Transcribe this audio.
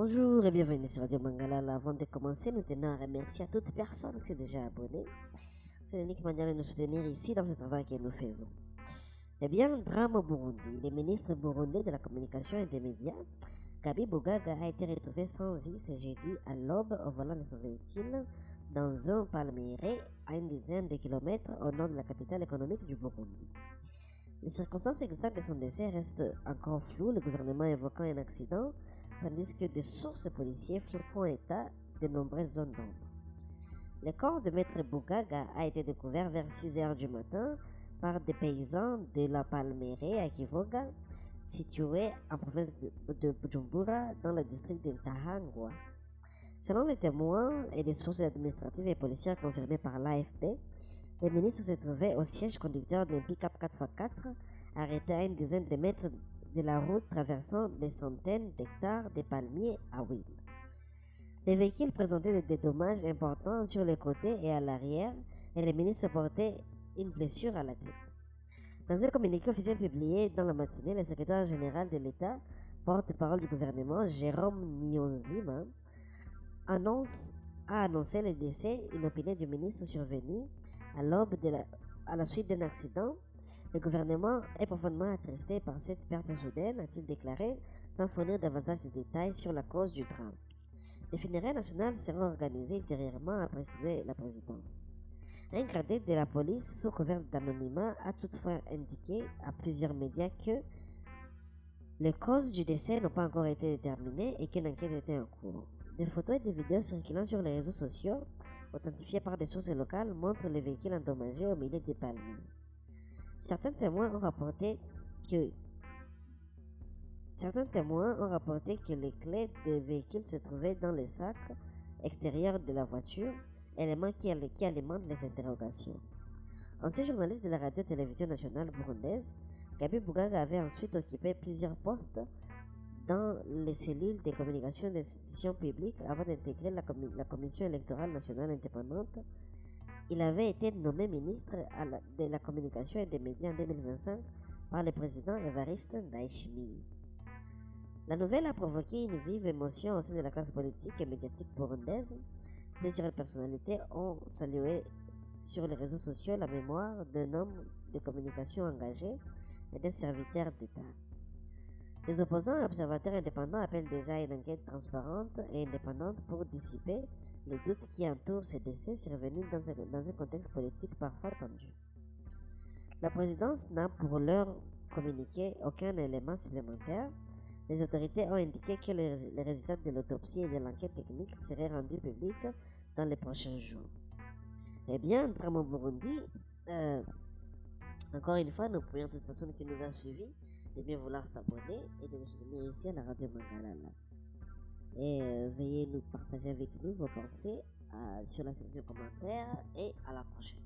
Bonjour et bienvenue sur Radio Mangala. Avant de commencer, nous tenons à remercier à toute personne qui s'est déjà abonnée. C'est l'unique manière de nous soutenir ici dans ce travail que nous faisons. Eh bien, drame au Burundi. Le ministre burundais de la communication et des médias, Gabi Bougaga, a été retrouvé sans vie ce jeudi à l'aube au volant de son véhicule dans un palmier à une dizaine de kilomètres au nord de la capitale économique du Burundi. Les circonstances exactes de son décès restent encore floues, le gouvernement évoquant un accident, tandis que des sources policières font état de nombreuses zones d'ombre. Le corps de Maître Bougaga a été découvert vers 6 heures du matin par des paysans de la Palmeraie à Kivoga, située en province de Bujumbura, dans le district de Ntahangwa. Selon les témoins et des sources administratives et policières confirmées par l'AFP, le ministre se trouvait au siège conducteur d'un pick-up 4x4 arrêté à une dizaine de mètres de la route traversant des centaines d'hectares de palmiers à huile. Les véhicules présentaient des dommages importants sur les côtés et à l'arrière et le ministre portait une blessure à la tête. Dans un communiqué officiel publié dans la matinée, le secrétaire général de l'État, porte-parole du gouvernement, Jérôme Niyonzima, a annoncé le décès inopiné du ministre survenu à la suite d'un accident. Le gouvernement est profondément attristé par cette perte soudaine, a-t-il déclaré, sans fournir davantage de détails sur la cause du drame. Les funérailles nationales seront organisées ultérieurement, a précisé la présidence. Un gradé de la police, sous couvert d'anonymat, a toutefois indiqué à plusieurs médias que les causes du décès n'ont pas encore été déterminées et qu'une enquête était en cours. Des photos et des vidéos circulant sur les réseaux sociaux, authentifiées par des sources locales, montrent les véhicules endommagés au milieu des palmiers. Certains témoins ont rapporté que les clés des véhicules se trouvaient dans les sacs extérieurs de la voiture, élément qui alimente les interrogations. Ancien journaliste de la radio-télévision nationale burundaise, Gabi Bougaga avait ensuite occupé plusieurs postes dans les cellules de communication des institutions publiques avant d'intégrer la Commission électorale nationale indépendante. Il avait été nommé ministre de la communication et des médias en 2025 par le président Evariste Ndayishimiye. La nouvelle a provoqué une vive émotion au sein de la classe politique et médiatique burundaise. Plusieurs personnalités ont salué sur les réseaux sociaux la mémoire d'un homme de communication engagé et d'un serviteur d'État. Les opposants et observateurs indépendants appellent déjà à une enquête transparente et indépendante pour dissiper les doutes qui entourent ce décès survenu dans un contexte politique parfois tendu. La présidence n'a pour l'heure communiqué aucun élément supplémentaire. Les autorités ont indiqué que les résultats de l'autopsie et de l'enquête technique seraient rendus publics dans les prochains jours. Eh bien, drame au Burundi, encore une fois, nous prions toute personne qui nous a suivis de bien vouloir s'abonner et de nous soutenir ici à la Radio Mangala. Et veuillez nous partager avec nous vos pensées sur la section commentaires et à la prochaine.